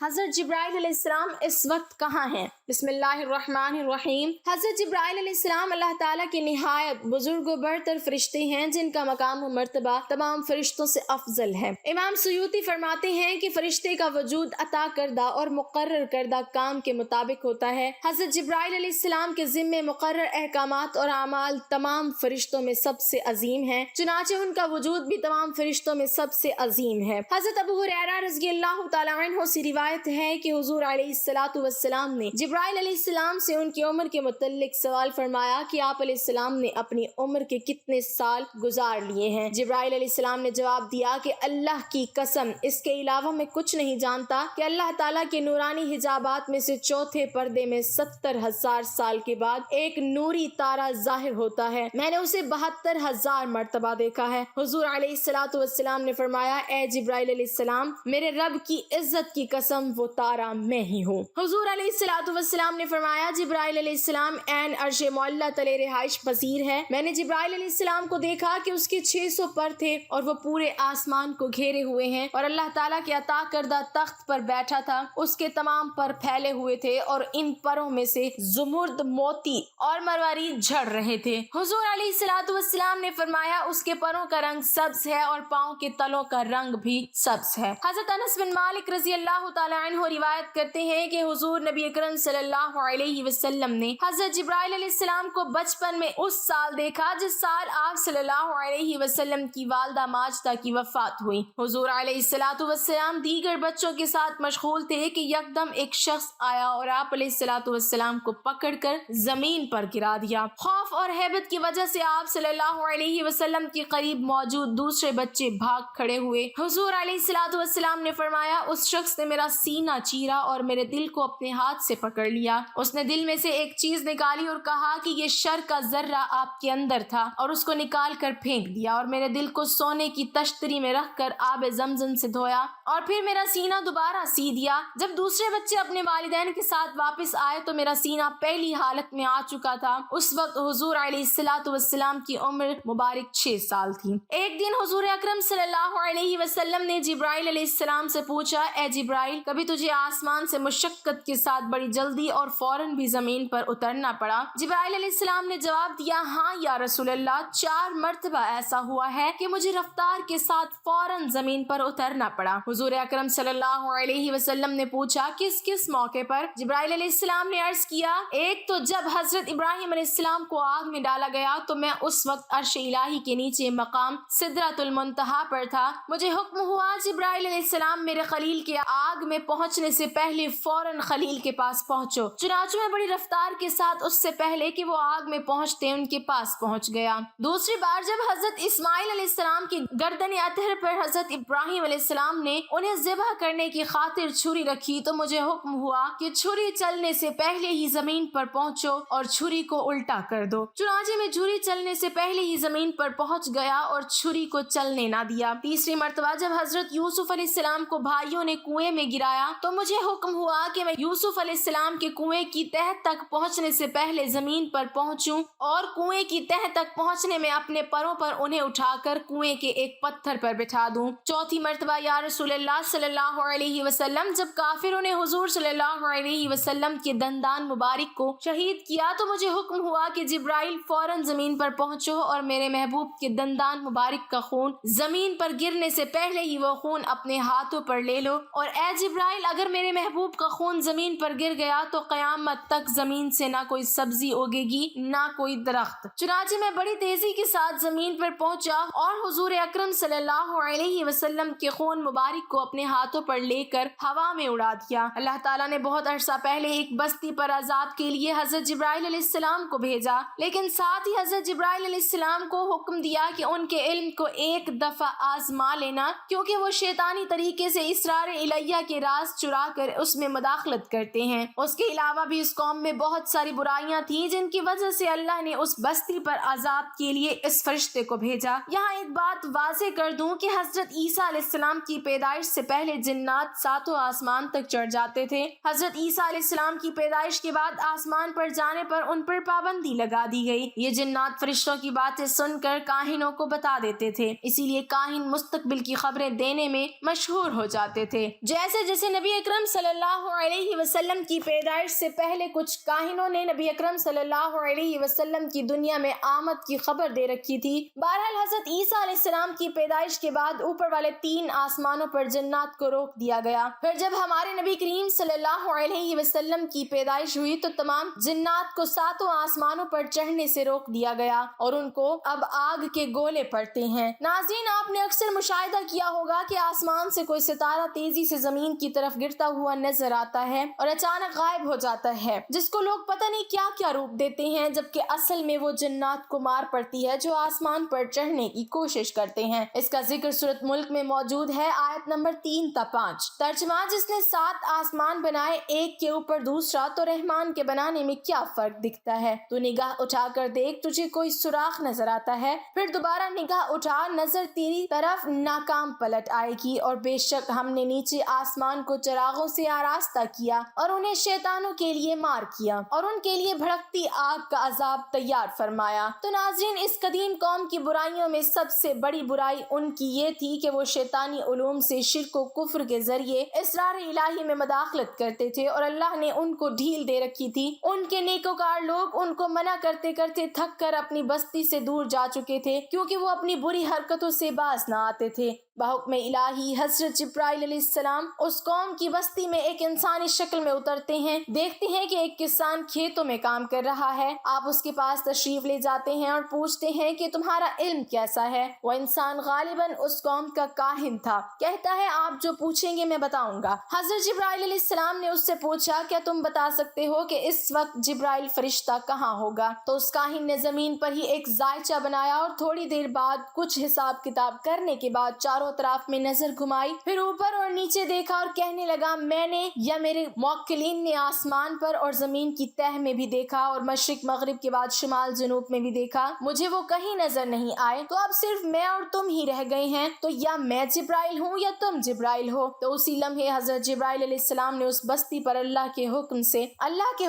حضرت جبرائیل علیہ السلام اس وقت کہاں ہیں؟ بسم اللہ الرحمن الرحیم۔ حضرت جبرائیل علیہ السلام اللہ تعالیٰ کے نہایت بزرگ و برتر فرشتے ہیں جن کا مقام و مرتبہ تمام فرشتوں سے افضل ہے۔ امام سیوطی فرماتے ہیں کہ فرشتے کا وجود عطا کردہ اور مقرر کردہ کام کے مطابق ہوتا ہے۔ حضرت جبرائیل علیہ السلام کے ذمے مقرر احکامات اور اعمال تمام فرشتوں میں سب سے عظیم ہیں، چنانچہ ان کا وجود بھی تمام فرشتوں میں سب سے عظیم ہے۔ حضرت ابو ہریرہ رضی اللہ تعالیٰ عنہ سے روایت ہے کہ حضور علیہ الصلوۃ والسلام نے جبرائیل علیہ السلام سے ان کی عمر کے متعلق سوال فرمایا کہ آپ علیہ السلام نے اپنی عمر کے کتنے سال گزار لیے ہیں؟ جبرائیل علیہ السلام نے جواب دیا کہ اللہ کی قسم، اس کے علاوہ میں کچھ نہیں جانتا کہ اللہ تعالیٰ کے نورانی حجابات میں سے چوتھے پردے میں 70,000 سال کے بعد ایک نوری تارا ظاہر ہوتا ہے، میں نے اسے 72,000 مرتبہ دیکھا ہے۔ حضور علیہ الصلوۃ والسلام نے فرمایا، اے جبرائیل علیہ السلام، میرے رب کی عزت کی قسم وہ تارا میں ہی ہوں۔ حضور علیہ الصلوۃ والسلام نے فرمایا، جبرائیل علیہ السلام عین عرش معلیٰ تلے رہائش پذیر ہے۔ میں نے جبرائیل علیہ السلام کو دیکھا کہ اس کے 600 پر تھے اور وہ پورے آسمان کو گھیرے ہوئے ہیں اور اللہ تعالیٰ کے عطا کردہ تخت پر بیٹھا تھا، اس کے تمام پر پھیلے ہوئے تھے اور ان پروں میں سے زمرد، موتی اور مروارید جھڑ رہے تھے۔ حضور علیہ الصلوۃ والسلام نے فرمایا، اس کے پروں کا رنگ سبز ہے اور پاؤں کے تلوں کا رنگ بھی سبز ہے۔ حضرت انس بن مالک رضی اللہ تعالیٰ عنہ روایت کرتے ہیں کہ حضور نبی اکرم صلی اللہ علیہ وسلم نے حضرت جبرائیل علیہ السلام کو بچپن میں اس سال دیکھا جس سال آپ صلی اللہ علیہ وسلم کی والدہ ماجدہ کی وفات ہوئی۔ حضور علیہ الصلوۃ والسلام دیگر بچوں کے ساتھ مشغول تھے کہ یکدم ایک شخص آیا اور آپ علیہ الصلوۃ والسلام کو پکڑ کر زمین پر گرا دیا۔ خوف اور ہیبت کی وجہ سے آپ صلی اللہ علیہ وسلم کے قریب موجود دوسرے بچے بھاگ کھڑے ہوئے۔ حضور علیہ الصلوۃ والسلام نے فرمایا، اس شخص نے میرا سینہ چیرا اور میرے دل کو اپنے ہاتھ سے پکڑ لیا۔ اس نے دل میں سے ایک چیز نکالی اور کہا کہ یہ شر کا ذرہ آپ کے اندر تھا، اور اس کو نکال کر پھینک دیا اور میرے دل کو سونے کی تشتری میں رکھ کر آب زمزم سے دھویا اور پھر میرا سینہ دوبارہ سی دیا۔ جب دوسرے بچے اپنے والدین کے ساتھ واپس آئے تو میرا سینہ پہلی حالت میں آ چکا تھا۔ اس وقت حضور علیہ الصلوۃ والسلام کی عمر مبارک 6 سال تھی۔ ایک دن حضور اکرم صلی اللہ علیہ وسلم نے جبرائیل علیہ السلام سے پوچھا، اے جبرائیل، کبھی تجھے آسمان سے مشقت کے ساتھ بڑی جلدی اور فوراً بھی زمین پر اترنا پڑا؟ جبرائیل علیہ السلام نے جواب دیا، ہاں یا رسول اللہ، 4 مرتبہ ایسا ہوا ہے کہ مجھے رفتار کے ساتھ فوراً زمین پر اترنا پڑا۔ حضور اکرم صلی اللہ علیہ وسلم نے پوچھا، کس کس موقع پر؟ جبرائیل علیہ السلام نے عرض کیا، ایک تو جب حضرت ابراہیم علیہ السلام کو آگ میں ڈالا گیا تو میں اس وقت عرش الہی کے نیچے مقام سدرۃ المنتہا پر تھا، مجھے حکم ہوا جبرائیل علیہ السلام میرے خلیل کے آگ میں پہنچنے سے پہلے فوراً خلیل کے پاس پہنچو، چنانچہ میں بڑی رفتار کے ساتھ اس سے پہلے کہ وہ آگ میں پہنچتے ان کے پاس پہنچ گیا۔ دوسری بار جب حضرت اسماعیل علیہ السلام کی گردن اطہر پر حضرت ابراہیم علیہ السلام نے انہیں ذبح کرنے کی خاطر چھری رکھی تو مجھے حکم ہوا کہ چھری چلنے سے پہلے ہی زمین پر پہنچو اور چھری کو الٹا کر دو، چنانچہ میں چھری چلنے سے پہلے ہی زمین پر پہنچ گیا اور چھری کو چلنے نہ دیا۔ تیسری مرتبہ جب حضرت یوسف علیہ السلام کو بھائیوں نے کنویں میں گرایا تو مجھے حکم ہوا کہ میں یوسف علیہ السلام کے کنویں کی تہہ تک پہنچنے سے پہلے زمین پر پہنچوں اور کنویں کی تہہ تک پہنچنے میں اپنے پروں پر انہیں اٹھا کر کنویں کے ایک پتھر پر بٹھا دوں۔ چوتھی مرتبہ یا رسول اللہ صلی اللہ علیہ وسلم، جب کافروں نے حضور صلی اللہ علیہ وسلم کے دندان مبارک کو شہید کیا تو مجھے حکم ہوا کہ جبرائیل فوراً زمین پر پہنچو اور میرے محبوب کے دندان مبارک کا خون زمین پر گرنے سے پہلے ہی وہ خون اپنے ہاتھوں پر لے لو، اور اے جبرائیل، اگر میرے محبوب کا خون زمین پر گر گیا تو قیامت تک زمین سے نہ کوئی سبزی اگے گی نہ کوئی درخت۔ چنانچہ میں بڑی تیزی کے ساتھ زمین پر پہنچا اور حضور اکرم صلی اللہ علیہ وسلم کے خون مبارک کو اپنے ہاتھوں پر لے کر ہوا میں اڑا دیا۔ اللہ تعالیٰ نے بہت عرصہ پہلے ایک بستی پر عذاب کے لیے حضرت جبرائیل علیہ السلام کو بھیجا، لیکن ساتھ ہی حضرت جبرائیل علیہ السلام کو حکم دیا کہ ان کے علم کو ایک دفعہ آزما لینا، کیونکہ وہ شیطانی طریقے سے اسرار الہیہ کے راز چرا کر اس میں مداخلت کرتے ہیں۔ اس اس کے علاوہ بھی اس قوم میں بہت ساری برائیاں تھیں جن کی وجہ سے اللہ نے اس بستی پر عذاب کے لیے اس فرشتے کو بھیجا۔ یہاں ایک بات واضح کر دوں کہ حضرت عیسیٰ علیہ السلام کی پیدائش سے پہلے جنات ساتوں آسمان تک چڑھ جاتے تھے۔ حضرت عیسیٰ علیہ السلام کی پیدائش کے بعد آسمان پر جانے پر ان پر پابندی لگا دی گئی۔ یہ جنات فرشتوں کی باتیں سن کر کاہنوں کو بتا دیتے تھے، اسی لیے کاہن مستقبل کی خبریں دینے میں مشہور ہو جاتے تھے۔ جیسے نبی اکرم صلی اللہ علیہ وسلم کی پیدائش سے پہلے کچھ کاہنوں نے نبی اکرم صلی اللہ علیہ وسلم کی دنیا میں آمد کی خبر دے رکھی تھی۔ بہرحال حضرت عیسیٰ علیہ السلام کی پیدائش کے بعد اوپر والے 3 آسمانوں پر جنات کو روک دیا گیا۔ پھر جب ہمارے نبی کریم صلی اللہ علیہ وسلم کی پیدائش ہوئی تو تمام جنات کو 7 آسمانوں پر چڑھنے سے روک دیا گیا اور ان کو اب آگ کے گولے پڑتے ہیں۔ ناظرین، آپ نے اکثر مشاہدہ کیا ہوگا کہ آسمان سے کوئی ستارہ تیزی سے زمین کی طرف گرتا ہوا نظر آتا ہے اور اچانک غائب ہو جاتا ہے، جس کو لوگ پتہ نہیں کیا کیا روپ دیتے ہیں، جبکہ اصل میں وہ جنات کو مار پڑتی ہے جو آسمان پر چڑھنے کی کوشش کرتے ہیں۔ اس کا ذکر سورۃ ملک میں موجود ہے، آیت نمبر 3 تا 5۔ ترجمہ: جس نے 7 آسمان بنائے ایک کے اوپر دوسرا، تو رحمان کے بنانے میں کیا فرق دکھتا ہے؟ تو نگاہ اٹھا کر دیکھ، تجھے کوئی سوراخ نظر آتا ہے؟ پھر دوبارہ نگاہ اٹھا، نظر تیری طرف ناکام پلٹ آئے گی، اور بے شک ہم نے نیچے آسمان کو چراغوں سے آراستہ کیا اور انہیں شیطانوں کے لیے مار کیا اور ان کے لیے بھڑکتی آگ کا عذاب تیار فرمایا۔ تو ناظرین، اس قدیم قوم کی برائیوں میں سب سے بڑی برائی ان کی یہ تھی کہ وہ شیطانی علوم سے شرک و کفر کے ذریعے اسرار الہی میں مداخلت کرتے تھے، اور اللہ نے ان کو ڈھیل دے رکھی تھی۔ ان کے نیکوکار لوگ ان کو منع کرتے کرتے تھک کر اپنی بستی سے دور جا چکے تھے، کیونکہ وہ اپنی بری حرکتوں سے باز نہ آتے تھے۔ بحکم الہی حضرت جبرائیل علیہ السلام اس قوم کی بستی میں ایک انسانی شکل میں اترتے ہیں، دیکھتے ہیں کہ ایک کسان کھیتوں میں کام کر رہا ہے۔ آپ اس کے پاس تشریف لے جاتے ہیں اور پوچھتے ہیں کہ تمہارا علم کیسا ہے؟ وہ انسان غالباً اس قوم کا کاہن تھا۔ کہتا ہے، آپ جو پوچھیں گے میں بتاؤں گا۔ حضرت جبرائیل علیہ السلام نے اس سے پوچھا، کیا تم بتا سکتے ہو کہ اس وقت جبرائیل فرشتہ کہاں ہوگا؟ تو اس کاہن نے زمین پر ہی ایک زائچہ بنایا اور تھوڑی دیر بعد کچھ حساب کتاب کرنے کے بعد چاروں طرف میں نظر گھمائی، پھر اوپر اور نیچے دیکھا اور کہنے لگا، میں نے یا میرے موکلین نے آسمان پر اور زمین کی تہہ میں بھی دیکھا اور مشرق مغرب کے بعد شمال جنوب میں بھی دیکھا، مجھے وہ کہیں نظر نہیں آئے، تو اب صرف میں اور تم ہی رہ گئے ہیں، تو یا میں جبرائیل ہوں یا تم جبرائیل ہو۔ تو اسی لمحے حضرت جبرائیل علیہ السلام نے اس بستی پر اللہ کے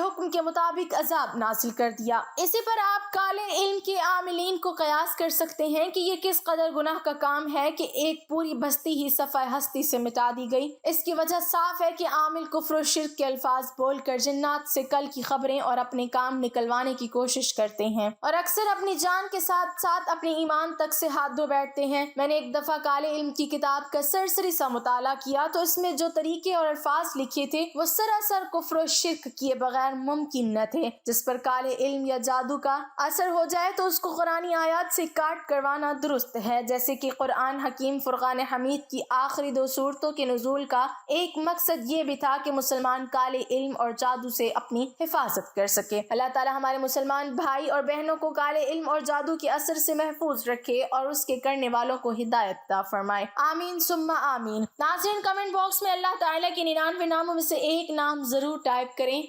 حکم کے مطابق عذاب نازل کر دیا۔ اسی پر آپ کالے علم کے عاملین کو قیاس کر سکتے ہیں کہ یہ کس قدر گناہ کا کام ہے کہ ایک پوری بستی ہی صفحہ ہستی سے مٹا دی گئی۔ اس کی وجہ صاف ہے کہ عامل کفر و شرک کے الفاظ بول کر جنات سے کل کی خبریں اور اپنے کام نکلوانے کی کوشش کرتے ہیں، اور اکثر اپنی جان کے ساتھ ساتھ اپنے ایمان تک سے ہاتھ دھو بیٹھتے ہیں۔ میں نے ایک دفعہ کالے علم کی کتاب کا سرسری سا مطالعہ کیا تو اس میں جو طریقے اور الفاظ لکھے تھے وہ سراسر کفر و شرک کیے بغیر ممکن نہ تھے۔ جس پر کالے علم یا جادو کا اثر ہو جائے تو اس کو قرآنی آیات سے کاٹ کروانا درست ہے، جیسے کہ قرآن حکیم فرقان حمید کی آخری 2 سورتوں کے نزول کا ایک مقصد یہ بھی تھا کہ مسلمان کالے علم اور جادو سے اپنی حفاظت کر سکے۔ اللہ تعالی ہمارے مسلمان بھائی اور بہنوں کو کالے علم اور جادو کے اثر سے محفوظ رکھے اور اس کے کرنے والوں کو ہدایت عطا فرمائے، آمین ثم آمین۔ ناظرین، کمنٹ باکس میں اللہ تعالی کے 99 ناموں میں سے ایک نام ضرور ٹائپ کریں۔